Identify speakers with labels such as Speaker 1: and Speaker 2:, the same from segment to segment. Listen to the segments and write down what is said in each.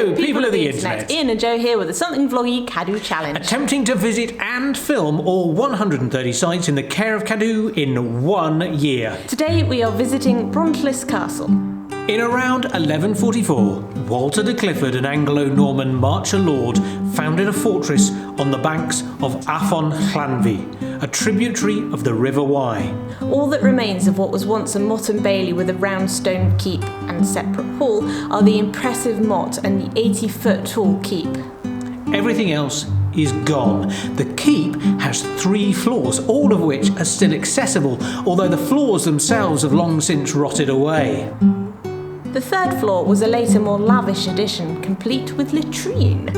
Speaker 1: Hello, people of the internet.
Speaker 2: Ian and Joe here with a Something Vloggy CADW challenge.
Speaker 1: Attempting to visit and film all 130 sites in the care of CADW in 1 year.
Speaker 2: Today we are visiting Bronllys Castle.
Speaker 1: In around 1144, Walter de Clifford, an Anglo-Norman marcher lord, founded a fortress on the banks of Afon Llanvi, a tributary of the River Wye.
Speaker 2: All that remains of what was once a motte and bailey with a round stone keep and separate hall are the impressive motte and the 80-foot tall keep.
Speaker 1: Everything else is gone. The keep has 3 floors, all of which are still accessible, although the floors themselves have long since rotted away.
Speaker 2: The 3rd floor was a later, more lavish addition, complete with latrine.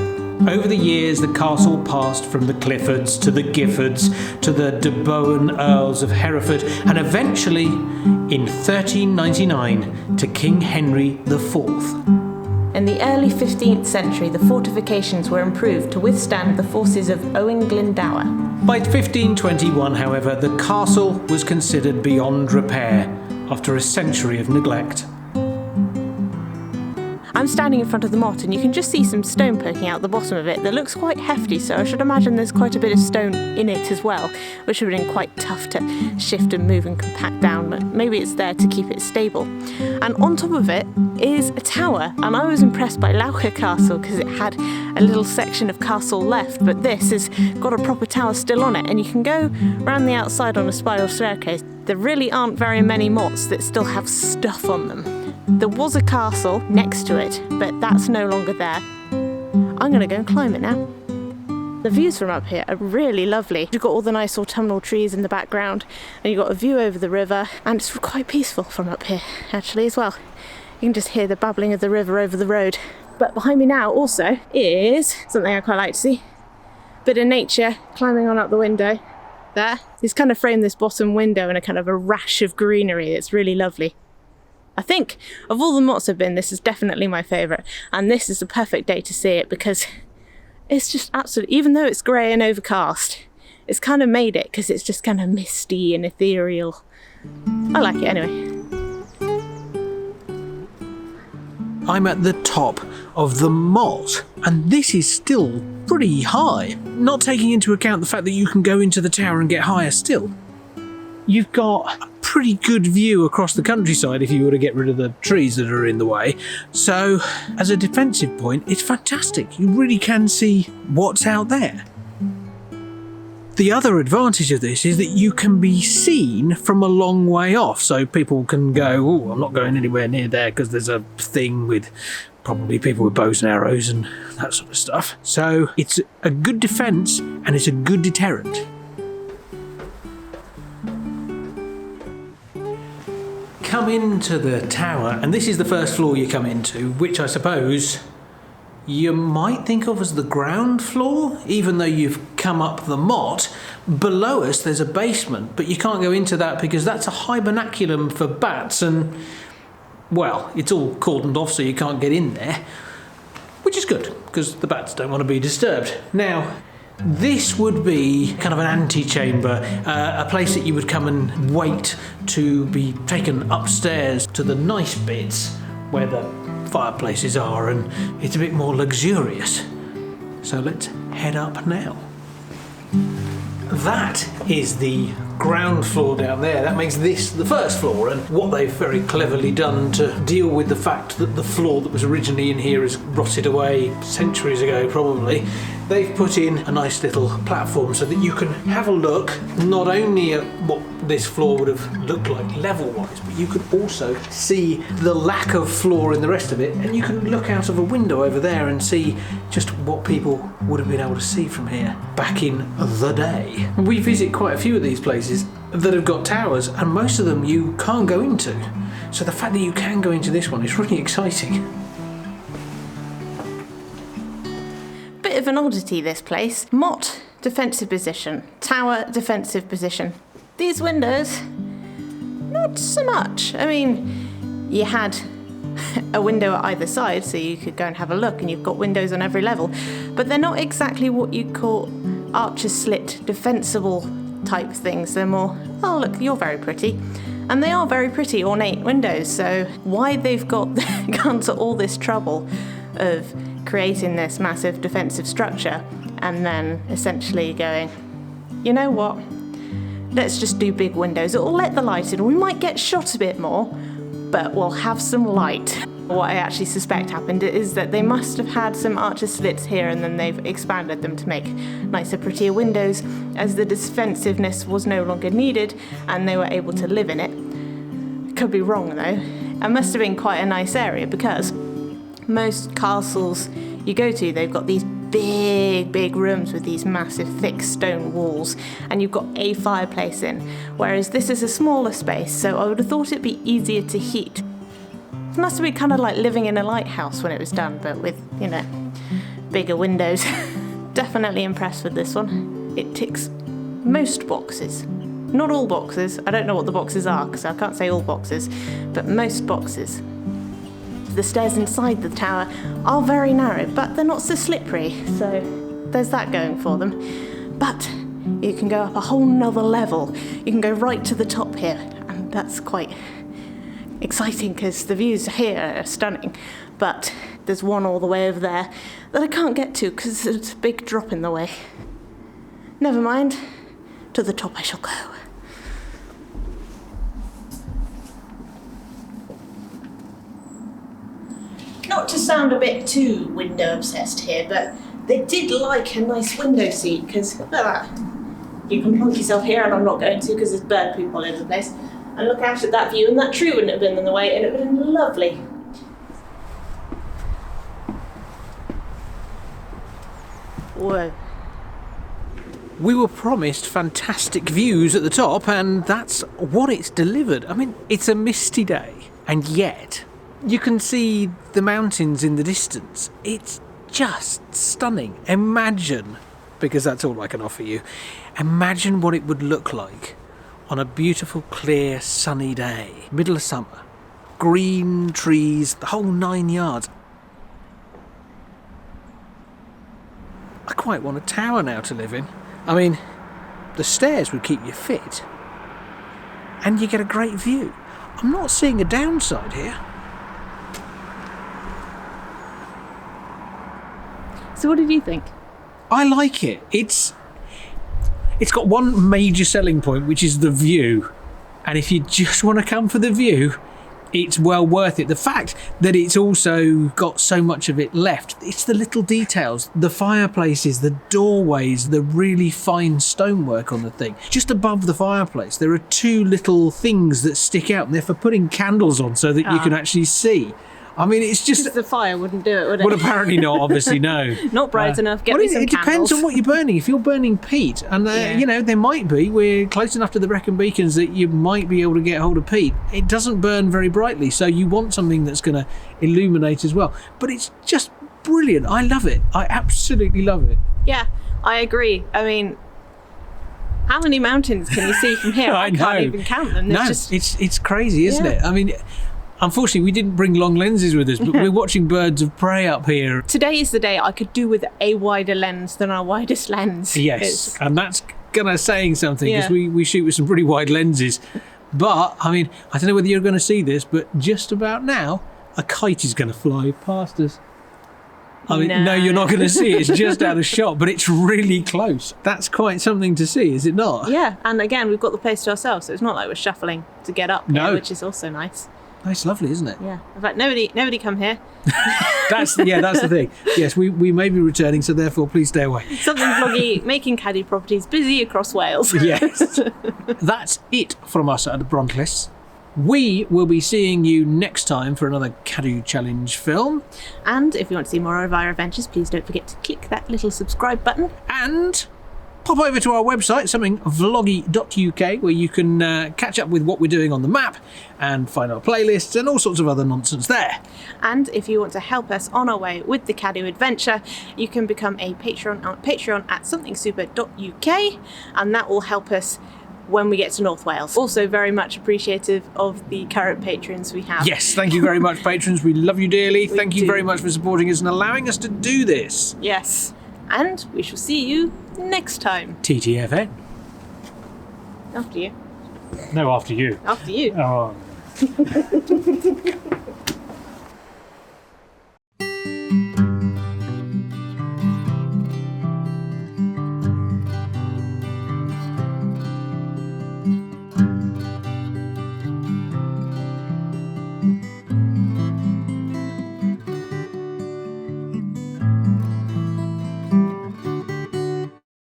Speaker 1: Over the years, the castle passed from the Cliffords to the Giffords to the de Bohun Earls of Hereford, and eventually, in 1399, to King Henry IV.
Speaker 2: In the early 15th century, the fortifications were improved to withstand the forces of Owen Glendower.
Speaker 1: By 1521, however, the castle was considered beyond repair after a century of neglect.
Speaker 2: I'm standing in front of the motte and you can just see some stone poking out the bottom of it that looks quite hefty, so I should imagine there's quite a bit of stone in it as well, which would have been quite tough to shift and move and compact down, but maybe it's there to keep it stable. And on top of it is a tower, and I was impressed by Laucha Castle because it had a little section of castle left, but this has got a proper tower still on it, and you can go round the outside on a spiral staircase. There really aren't very many mottes that still have stuff on them. There was a castle next to it, but that's no longer there. I'm going to go and climb it now. The views from up here are really lovely. You've got all the nice autumnal trees in the background, and you've got a view over the river, and it's quite peaceful from up here, actually, as well. You can just hear the babbling of the river over the road. But behind me now also is something I quite like to see. Bit of nature climbing on up the window. There. He's kind of framed this bottom window in a kind of a rash of greenery. It's really lovely. I think of all the mottes I've been, this is definitely my favourite, and this is the perfect day to see it because it's just absolutely, even though it's grey and overcast, it's kind of made it because it's just kind of misty and ethereal. I like it anyway.
Speaker 1: I'm at the top of the motte, and this is still pretty high, not taking into account the fact that you can go into the tower and get higher still. You've got a pretty good view across the countryside if you were to get rid of the trees that are in the way. So, as a defensive point, it's fantastic. You really can see what's out there. The other advantage of this is that you can be seen from a long way off, so people can go, oh, I'm not going anywhere near there because there's a thing with probably people with bows and arrows and that sort of stuff. So, it's a good defence and it's a good deterrent. Come into the tower, and this is the first floor you come into, which I suppose you might think of as the ground floor, even though you've come up the motte. Below us there's a basement, but you can't go into that because that's a hibernaculum for bats, and well, it's all cordoned off so you can't get in there, which is good because the bats don't want to be disturbed. Now, this would be kind of an antechamber, a place that you would come and wait to be taken upstairs to the nice bits where the fireplaces are, and it's a bit more luxurious. So let's head up now. That is the ground floor down there. That makes this the first floor, and what they've very cleverly done to deal with the fact that the floor that was originally in here has rotted away centuries ago probably, they've put in a nice little platform so that you can have a look not only at what this floor would have looked like level-wise, but you could also see the lack of floor in the rest of it, and you can look out of a window over there and see just what people would have been able to see from here back in the day. We visit quite a few of these places that have got towers, and most of them you can't go into. So the fact that you can go into this one is really exciting.
Speaker 2: Bit of an oddity, this place. Motte, defensive position. Tower, defensive position. These windows, not so much. I mean, you had a window at either side so you could go and have a look, and you've got windows on every level, but they're not exactly what you'd call archer slit defensible type things. They're more, oh look, you're very pretty. And they are very pretty, ornate windows, so why they've gone to all this trouble of creating this massive defensive structure and then essentially going, you know what, let's just do big windows. It will let the light in. We might get shot a bit more, but we'll have some light. What I actually suspect happened is that they must have had some archer slits here and then they've expanded them to make nicer, prettier windows as the defensiveness was no longer needed and they were able to live in it. Could be wrong though. It must have been quite a nice area because most castles you go to, they've got these big rooms with these massive thick stone walls and you've got a fireplace in, whereas this is a smaller space, so I would have thought it'd be easier to heat. It must have been kind of like living in a lighthouse when it was done, but with, you know, bigger windows. Definitely impressed with this one. It ticks most boxes. Not all boxes. I don't know what the boxes are because I can't say all boxes, but most boxes. The stairs inside the tower are very narrow, but they're not so slippery, so there's that going for them. But you can go up a whole nother level. You can go right to the top here, and that's quite exciting because the views here are stunning. But there's one all the way over there that I can't get to because there's a big drop in the way. Never mind, to the top I shall go. Not to sound a bit too window obsessed here, but they did like a nice window seat because look at that. You can plonk yourself here, and I'm not going to because there's bird poop all over the place, and look out at that view, and that tree wouldn't have been in the way, and it would have been lovely. Whoa.
Speaker 1: We were promised fantastic views at the top, and that's what it's delivered. I mean, it's a misty day, and yet you can see the mountains in the distance. It's just stunning. Imagine, because that's all I can offer you, imagine what it would look like on a beautiful, clear, sunny day, middle of summer. Green trees, the whole 9 yards. I quite want a tower now to live in. I mean, the stairs would keep you fit, and you get a great view. I'm not seeing a downside here.
Speaker 2: So what did you think?
Speaker 1: I like it. It's got one major selling point, which is the view. And if you just want to come for the view, it's well worth it. The fact that it's also got so much of it left, it's the little details, the fireplaces, the doorways, the really fine stonework on the thing. Just above the fireplace, there are two little things that stick out, and they're for putting candles on so that you can actually see. I mean, it's just...
Speaker 2: The fire wouldn't do it, would it?
Speaker 1: Well, apparently not, obviously, no.
Speaker 2: Not bright enough, get me some
Speaker 1: It
Speaker 2: candles.
Speaker 1: depends on what you're burning. If you're burning peat, and, you know, there might be, we're close enough to the Brecon Beacons that you might be able to get hold of peat. It doesn't burn very brightly, so you want something that's going to illuminate as well. But it's just brilliant. I love it. I absolutely love it.
Speaker 2: Yeah, I agree. I mean, how many mountains can you see from here? I can't even count them.
Speaker 1: It's crazy, isn't it? I mean... Unfortunately, we didn't bring long lenses with us, but we're watching birds of prey up here.
Speaker 2: Today is the day I could do with a wider lens than our widest lens.
Speaker 1: Yes, and that's gonna saying something because we shoot with some pretty wide lenses. But, I mean, I don't know whether you're going to see this, but just about now, a kite is going to fly past us. I mean, no, you're not going to see it. It's just out of shot, but it's really close. That's quite something to see, is it not?
Speaker 2: Yeah, and again, we've got the place to ourselves, so it's not like we're shuffling to get up here, which is also nice.
Speaker 1: It's lovely, isn't it?
Speaker 2: Yeah. In fact, nobody come here.
Speaker 1: That's the thing. Yes, we may be returning, so therefore please stay away.
Speaker 2: Something vloggy, making CADW properties busy across Wales.
Speaker 1: Yes. That's it from us at Bronllys. We will be seeing you next time for another CADW Challenge film.
Speaker 2: And if you want to see more of our adventures, please don't forget to click that little subscribe button.
Speaker 1: And pop over to our website, somethingvloggy.uk, where you can catch up with what we're doing on the map and find our playlists and all sorts of other nonsense there.
Speaker 2: And if you want to help us on our way with the CADW adventure, you can become a patron on Patreon at somethingsuper.uk, and that will help us when we get to North Wales. Also very much appreciative of the current patrons we have.
Speaker 1: Yes, thank you very much, patrons. We love you dearly. Thank you very much for supporting us and allowing us to do this.
Speaker 2: Yes. And we shall see you next time.
Speaker 1: TTFN.
Speaker 2: After you.
Speaker 1: No, after you.
Speaker 2: After you.
Speaker 1: Oh.